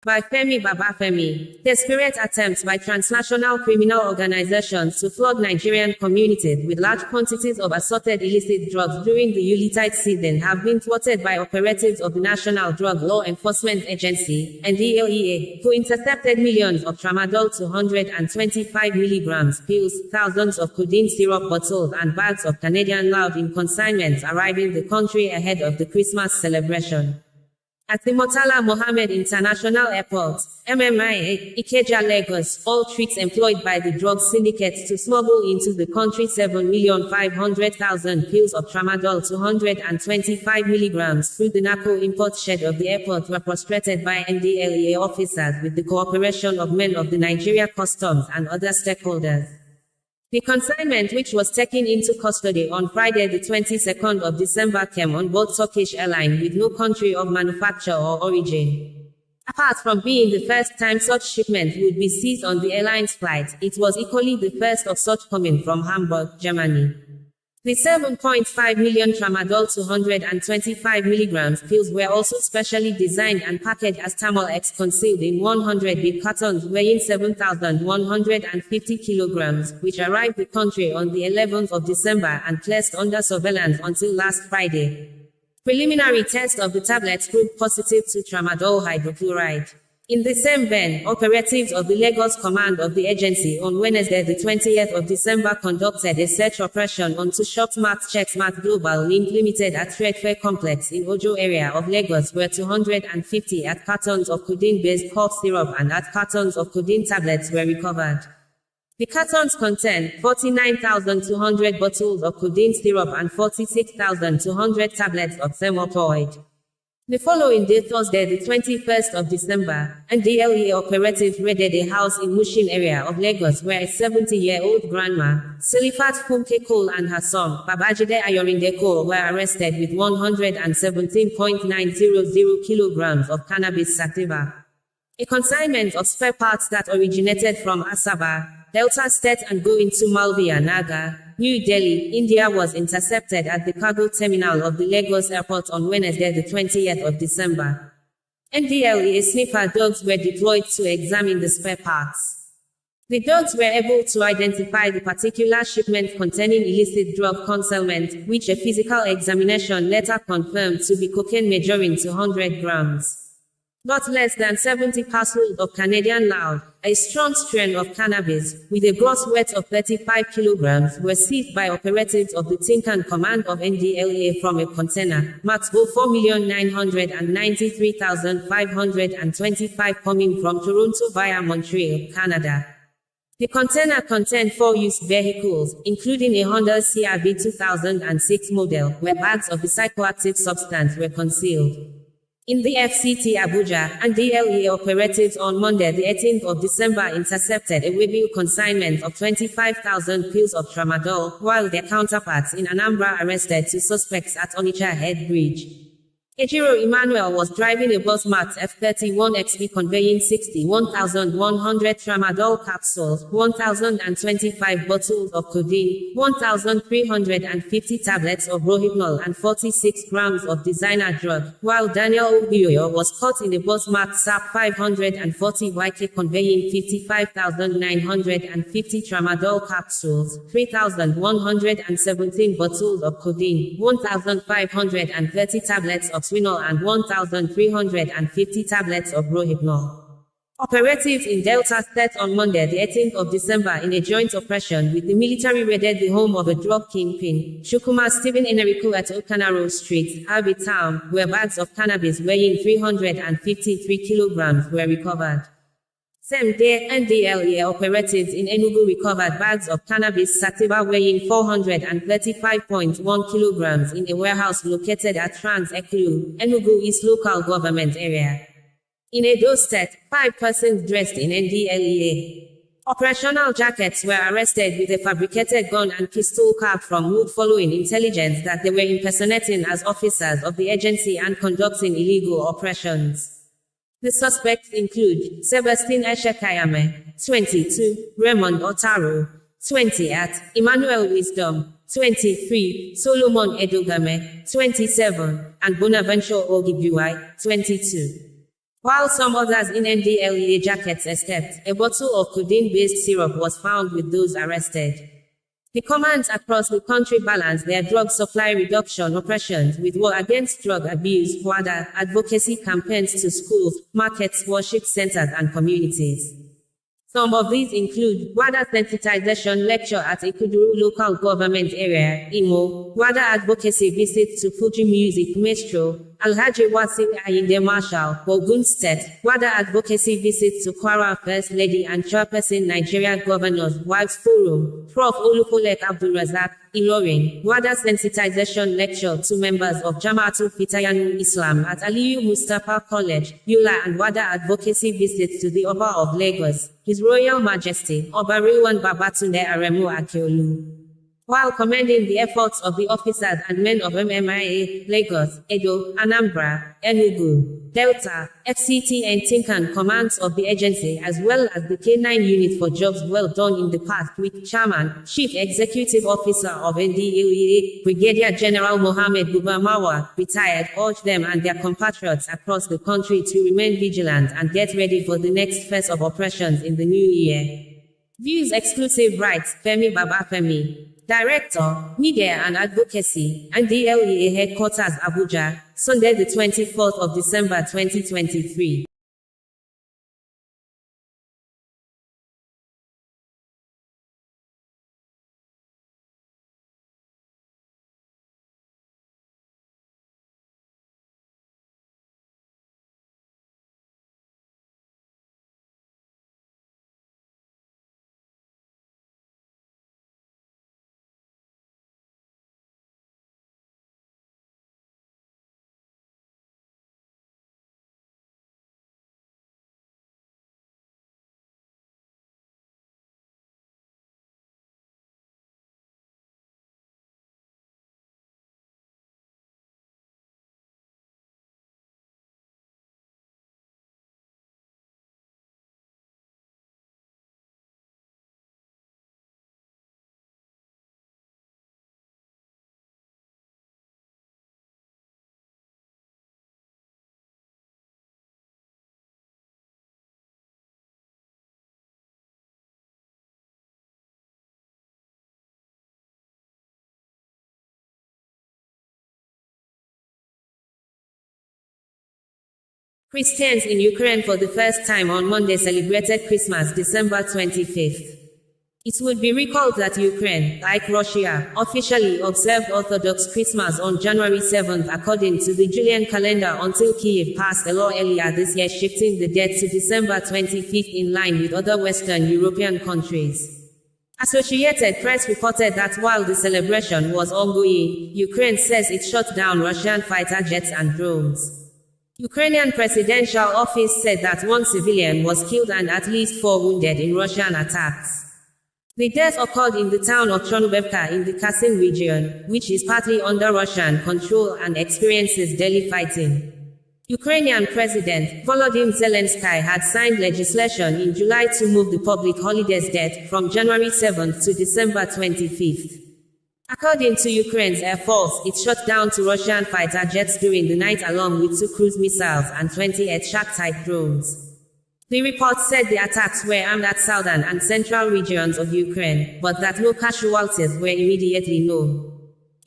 By Femi Babafemi. Desperate attempts by transnational criminal organizations to flood Nigerian communities with large quantities of assorted illicit drugs during the Yuletide season have been thwarted by operatives of the National Drug Law Enforcement Agency, NDLEA, who intercepted millions of tramadol 225 milligrams pills, thousands of codeine syrup bottles and bags of Canadian loud in consignment arriving the country ahead of the Christmas celebration. At the Murtala Mohammed International Airport, MMIA, Ikeja, Lagos, all trips employed by the drug syndicates to smuggle into the country 7,500,000 pills of tramadol 225 milligrams through the narco import shed of the airport were frustrated by NDLEA officers with the cooperation of men of the Nigeria Customs and other stakeholders. The consignment, which was taken into custody on Friday the 22nd of December, came on board Turkish Airlines with no country of manufacture or origin. Apart from being the first time such shipment would be seized on the airline's flight, it was equally the first of such coming from Hamburg, Germany. The 7.5 million tramadol 225 milligrams pills were also specially designed and packaged as Tamol X, concealed in 100 big cartons weighing 7,150 kilograms, which arrived the country on the 11th of December and placed under surveillance until last Friday. Preliminary tests of the tablets proved positive to tramadol hydrochloride. In the same vein, operatives of the Lagos command of the agency on Wednesday the 20th of December conducted a search operation onto Shopsmart Checksmart Global Link Limited at Trade Fair Complex in Ojo area of Lagos, where 250 at cartons of codeine-based cough syrup and at cartons of codeine tablets were recovered. The cartons contain 49,200 bottles of codeine syrup and 46,200 tablets of thermopyroid. The following day, Thursday the 21st of December, NDLEA operatives raided a house in Mushin area of Lagos where a 70-year-old grandma, Silifat Funke Cole, and her son, Babajide Ayorinde Cole, were arrested with 117.900 kilograms of cannabis sativa. A consignment of spare parts that originated from Asaba, Delta State and go into Malviya Nagar, New Delhi, India was intercepted at the cargo terminal of the Lagos airport on Wednesday the 20th of December. NDLEA sniffer dogs were deployed to examine the spare parts. The dogs were able to identify the particular shipment containing illicit drug concealment, which a physical examination later confirmed to be cocaine measuring 200 grams. Not less than 70 parcels of Canadian loud, a strong strain of cannabis, with a gross weight of 35 kilograms, were seized by operatives of the Tinkan command of NDLEA from a container, marked $4,993,525 coming from Toronto via Montreal, Canada. The container contained 4 used vehicles, including a Honda CRV 2006 model, where bags of the psychoactive substance were concealed. In the FCT Abuja, NDLEA operatives on Monday the 18th of December intercepted a Webil consignment of 25,000 pills of tramadol, while their counterparts in Anambra arrested 2 suspects at Onitsha Head Bridge. Ejiro Emmanuel was driving a bus marked F31 XB conveying 61,100 tramadol capsules, 1,025 bottles of codeine, 1,350 tablets of Rohypnol and 46 grams of designer drug, while Daniel Ubioyo was caught in a bus marked SAP 540 YK conveying 55,950 tramadol capsules, 3,117 bottles of codeine, 1,530 tablets of Swinol and 1,350 tablets of Rohypnol. Operatives in Delta State on Monday the 18th of December in a joint operation with the military raided the home of a drug kingpin, Shukuma Stephen Enerico at Okanaro Street, Abbey Town, where bags of cannabis weighing 353 kilograms were recovered. Same day, NDLEA operatives in Enugu recovered bags of cannabis sativa weighing 435.1 kilograms in a warehouse located at Trans Ekulu, Enugu East local government area. In Edo State, 5 persons dressed in NDLEA operational jackets were arrested with a fabricated gun and pistol cap from Wood following intelligence that they were impersonating as officers of the agency and conducting illegal operations. The suspects include Sebastian Eshekayame, 22, Raymond Otaro, 20 at Emmanuel Wisdom, 23, Solomon Edogame, 27, and Bonaventure Ogibuai, 22. While some others in NDLEA jackets escaped, a bottle of codeine-based syrup was found with those arrested. The commands across the country balance their drug supply reduction operations with war against drug abuse, WADA, advocacy campaigns to schools, markets, worship centers, and communities. Some of these include WADA sensitization lecture at Ikuduru local government area, Imo, WADA advocacy visit to Fuji Music Maestro, Alhaji Wasi Ayinde Marshal, Ogun State, WADA advocacy visit to Kwara First Lady and Chairperson Nigeria Governors Wives Forum, Prof. Olukolek Abdulrazak, Ilorin, WADA sensitization lecture to members of Jamaatul Fitayanu Islam at Aliyu Mustapha College, Yola, and WADA advocacy visit to the Oba of Lagos, His Royal Majesty, Oba Rilwan Babatunde Aremu Akeolu. While commending the efforts of the officers and men of MMIA, Lagos, Edo, Anambra, Enugu, Delta, FCT and Tinkan commands of the agency as well as the K9 unit for jobs well done in the past week, Chairman, Chief Executive Officer of NDLEA, Brigadier General Mohammed Buba Marwa, retired, urged them and their compatriots across the country to remain vigilant and get ready for the next phase of operations in the new year. Views exclusive rights, Femi Babafemi. Director, Media and Advocacy, NDLEA Headquarters Abuja, Sunday the 24th of December 2023. Christians in Ukraine for the first time on Monday celebrated Christmas, December 25th. It would be recalled that Ukraine, like Russia, officially observed Orthodox Christmas on January 7th according to the Julian calendar until Kyiv passed a law earlier this year shifting the date to December 25th in line with other Western European countries. Associated Press reported that while the celebration was ongoing, Ukraine says it shot down Russian fighter jets and drones. Ukrainian Presidential Office said that one civilian was killed and at least 4 wounded in Russian attacks. The death occurred in the town of Chernobevka in the Kherson region, which is partly under Russian control and experiences daily fighting. Ukrainian President Volodymyr Zelensky had signed legislation in July to move the public holidays date from January 7th to December 25th. According to Ukraine's Air Force, it shot down 2 Russian fighter jets during the night along with 2 cruise missiles and 28 Shark-type drones. The report said the attacks were aimed at southern and central regions of Ukraine, but that no casualties were immediately known.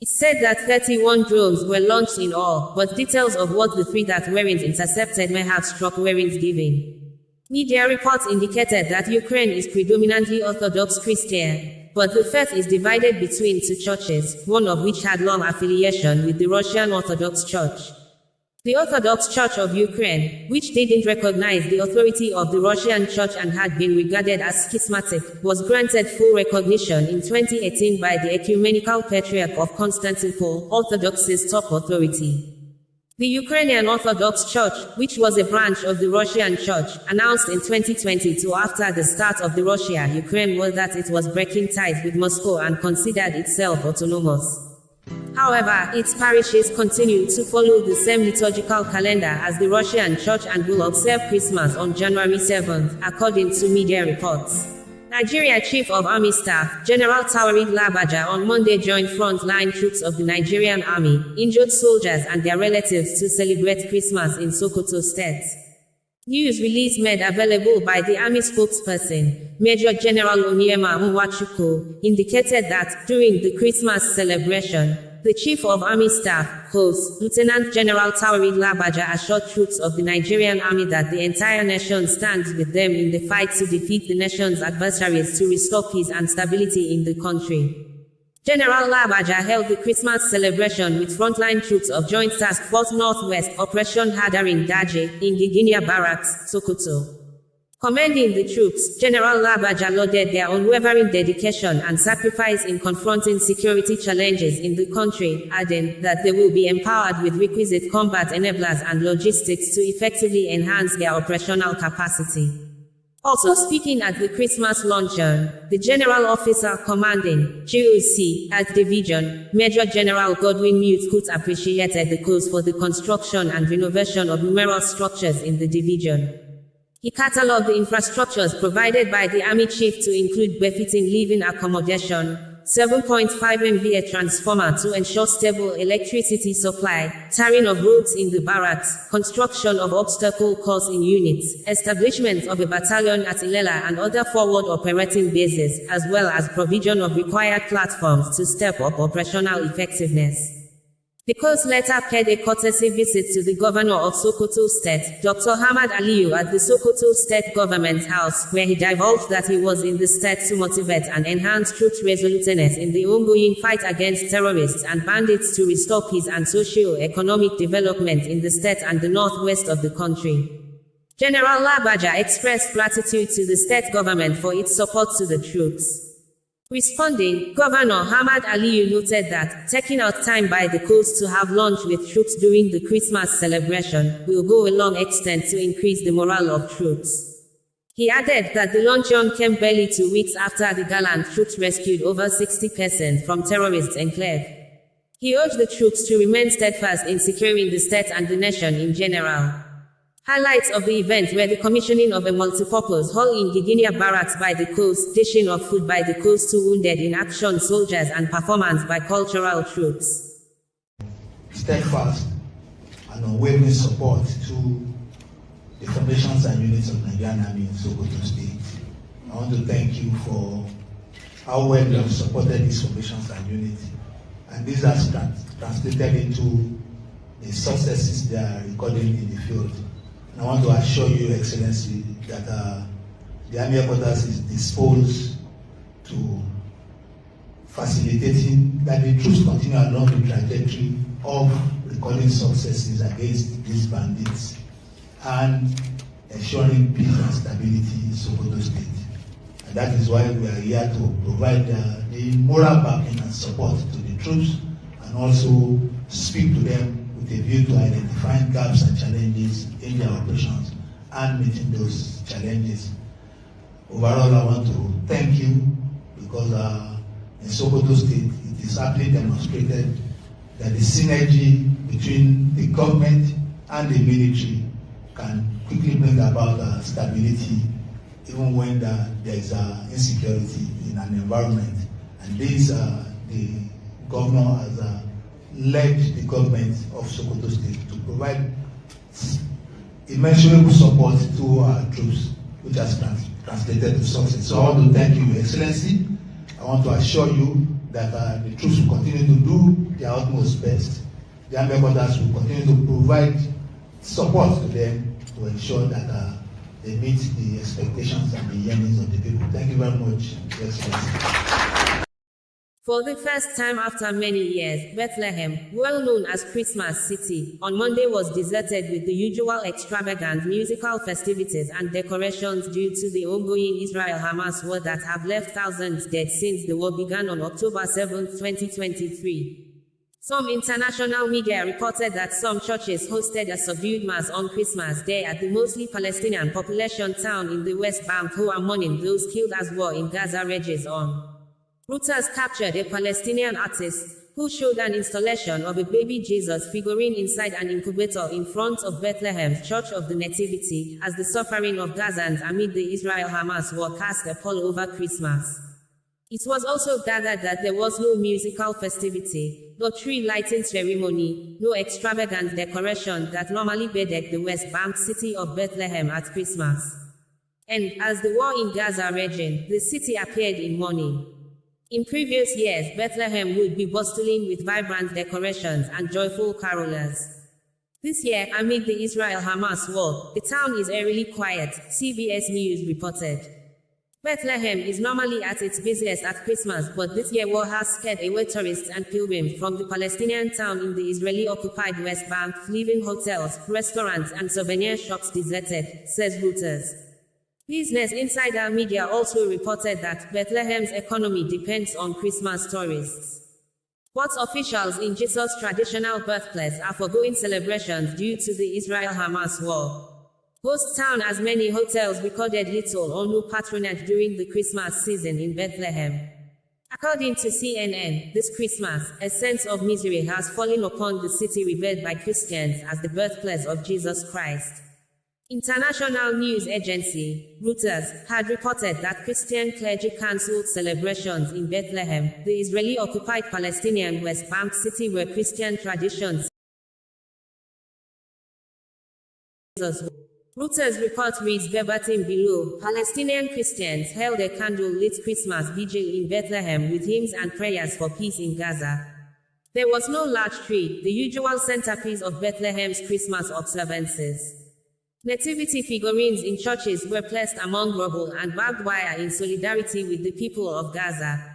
It said that 31 drones were launched in all, but details of what the 3 that weren't intercepted may have struck weren't given. Media reports indicated that Ukraine is predominantly Orthodox Christian, but the faith is divided between 2 churches, one of which had long affiliation with the Russian Orthodox Church. The Orthodox Church of Ukraine, which didn't recognize the authority of the Russian Church and had been regarded as schismatic, was granted full recognition in 2018 by the Ecumenical Patriarch of Constantinople, Orthodoxy's top authority. The Ukrainian Orthodox Church, which was a branch of the Russian Church, announced in 2022 after the start of the Russia-Ukraine war that it was breaking ties with Moscow and considered itself autonomous. However, its parishes continue to follow the same liturgical calendar as the Russian Church and will observe Christmas on January 7th, according to media reports. Nigeria Chief of Army Staff, General Tawarid Labaja on Monday joined front-line troops of the Nigerian Army, injured soldiers and their relatives to celebrate Christmas in Sokoto State. News release made available by the Army spokesperson, Major General Onyema Nwachukwu, indicated that, during the Christmas celebration, the Chief of Army Staff, COS, Lieutenant General Taoreed Lagbaja assured troops of the Nigerian Army that the entire nation stands with them in the fight to defeat the nation's adversaries to restore peace and stability in the country. General Lagbaja held the Christmas celebration with frontline troops of Joint Task Force Northwest Operation Hadarin Daje in Giginya Barracks, Sokoto. Commending the troops, General Lagbaja lauded their unwavering dedication and sacrifice in confronting security challenges in the country, adding that they will be empowered with requisite combat enablers and logistics to effectively enhance their operational capacity. Also speaking at the Christmas luncheon, the General Officer Commanding GOC at Division, Major General Godwin Muthkut appreciated the cause for the construction and renovation of numerous structures in the division. He catalogued the infrastructures provided by the Army Chief to include befitting living accommodation, 7.5 MVA transformer to ensure stable electricity supply, tarring of roads in the barracks, construction of obstacle course in units, establishment of a battalion at Ilela and other forward operating bases, as well as provision of required platforms to step up operational effectiveness. The COS later paid a courtesy visit to the Governor of Sokoto State, Dr. Hamad Aliyu, at the Sokoto State Government House, where he divulged that he was in the state to motivate and enhance troops' resoluteness in the ongoing fight against terrorists and bandits to restore peace and socio-economic development in the state and the northwest of the country. General Lagbaja expressed gratitude to the state government for its support to the troops. Responding, Governor Hamad Aliyu noted that, taking out time by the COS to have lunch with troops during the Christmas celebration will go a long extent to increase the morale of troops. He added that the luncheon came barely 2 weeks after the gallant troops rescued over 60 persons from terrorists' enclave. He urged the troops to remain steadfast in securing the state and the nation in general. Highlights of the event were the commissioning of a multipurpose hall in Giginya Barracks by the COS, dishing of food by the COS to wounded in action soldiers and performance by cultural troops. Steadfast and unwavering support to the formations and units of Nigerian Army in Sokoto State. I want to thank you for how well you have supported these formations and units, and this has translated into the successes they are recording in the field. And I want to assure you, Your Excellency, that the Army Headquarters is disposed to facilitating that the troops continue along the trajectory of recording successes against these bandits and ensuring peace and stability in Sokoto State. And that is why we are here to provide the moral backing and support to the troops and also speak to them with a view to identifying gaps and challenges in their operations and meeting those challenges. Overall, I want to thank you because in Sokoto State, it is aptly demonstrated that the synergy between the government and the military can quickly bring about stability even when there is insecurity in an environment. And this, the governor has led the government of Sokoto State to provide immeasurable support to our troops, which has translated to success. So I want to thank you, Your Excellency. I want to assure you that the troops will continue to do their utmost best. The Army Headquarters will continue to provide support to them to ensure that they meet the expectations and the yearnings of the people. Thank you very much, Your Excellency. For the first time after many years, Bethlehem, well known as Christmas City, on Monday was deserted with the usual extravagant musical festivities and decorations due to the ongoing Israel-Hamas war that have left thousands dead since the war began on October 7, 2023. Some international media reported that some churches hosted a subdued mass on Christmas Day at the mostly Palestinian population town in the West Bank who are mourning those killed as war in Gaza rages on. Reuters captured a Palestinian artist who showed an installation of a baby Jesus figurine inside an incubator in front of Bethlehem's Church of the Nativity, as the suffering of Gazans amid the Israel-Hamas war cast a pall over Christmas. It was also gathered that there was no musical festivity, no tree lighting ceremony, no extravagant decoration that normally bedeck the West Bank city of Bethlehem at Christmas. And, as the war in Gaza raged, the city appeared in mourning. In previous years, Bethlehem would be bustling with vibrant decorations and joyful carolers. This year, amid the Israel-Hamas war, the town is eerily quiet, CBS News reported. Bethlehem is normally at its busiest at Christmas, but this year war has scared away tourists and pilgrims from the Palestinian town in the Israeli-occupied West Bank, leaving hotels, restaurants and souvenir shops deserted, says Reuters. Business Insider Media also reported that Bethlehem's economy depends on Christmas tourists. But officials in Jesus' traditional birthplace are foregoing celebrations due to the Israel-Hamas war. Ghost town, as many hotels recorded little or no patronage during the Christmas season in Bethlehem. According to CNN, this Christmas, a sense of misery has fallen upon the city revered by Christians as the birthplace of Jesus Christ. International news agency, Reuters, had reported that Christian clergy cancelled celebrations in Bethlehem, the Israeli-occupied Palestinian West Bank city where Christian traditions. Reuters report reads verbatim below: Palestinian Christians held a candle-lit Christmas vigil in Bethlehem with hymns and prayers for peace in Gaza. There was no large tree, the usual centerpiece of Bethlehem's Christmas observances. Nativity figurines in churches were placed among rubble and barbed wire in solidarity with the people of Gaza.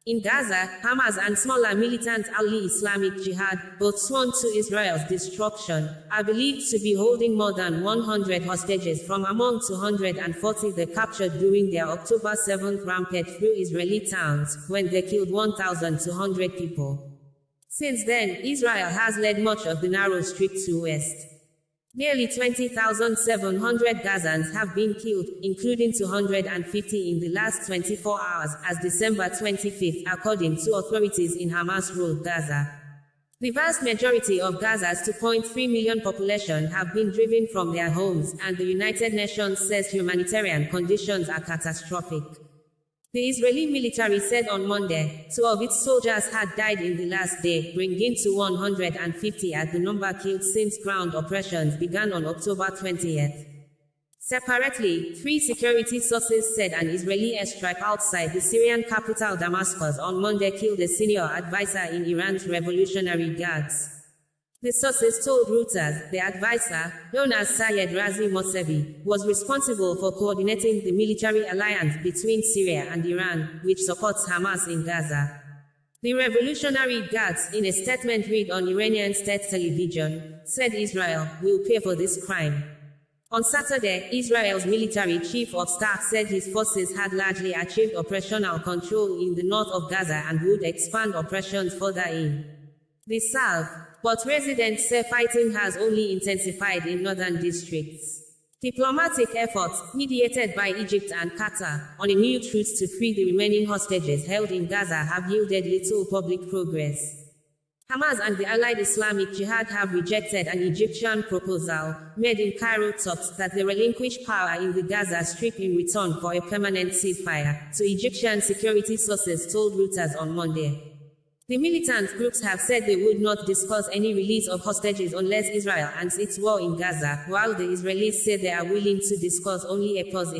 In Gaza, Hamas and smaller militant Al Islamic Jihad, both sworn to Israel's destruction, are believed to be holding more than 100 hostages from among 240 they captured during their October 7th rampage through Israeli towns, when they killed 1,200 people. Since then, Israel has led much of the narrow strip to west. Nearly 20,700 Gazans have been killed, including 250 in the last 24 hours, as December 25, according to authorities in Hamas-ruled Gaza. The vast majority of Gaza's 2.3 million population have been driven from their homes, and the United Nations says humanitarian conditions are catastrophic. The Israeli military said on Monday 2 of its soldiers had died in the last day, bringing to 150 at the number killed since ground operations began on October 20th. Separately, 3 security sources said an Israeli airstrike outside the Syrian capital Damascus on Monday killed a senior advisor in Iran's Revolutionary Guards. The sources told Reuters the advisor, known as Sayed Razi Mossavi, was responsible for coordinating the military alliance between Syria and Iran, which supports Hamas in Gaza. The Revolutionary Guards, in a statement read on Iranian state television, said Israel will pay for this crime. On Saturday, Israel's military chief of staff said his forces had largely achieved operational control in the north of Gaza and would expand operations further in the south. But residents say fighting has only intensified in northern districts. Diplomatic efforts, mediated by Egypt and Qatar, on a new truce to free the remaining hostages held in Gaza have yielded little public progress. Hamas and the allied Islamic Jihad have rejected an Egyptian proposal, made in Cairo talks, that they relinquish power in the Gaza Strip in return for a permanent ceasefire, so Egyptian security sources told Reuters on Monday. The militant groups have said they would not discuss any release of hostages unless Israel ends its war in Gaza, while the Israelis say they are willing to discuss only a pause in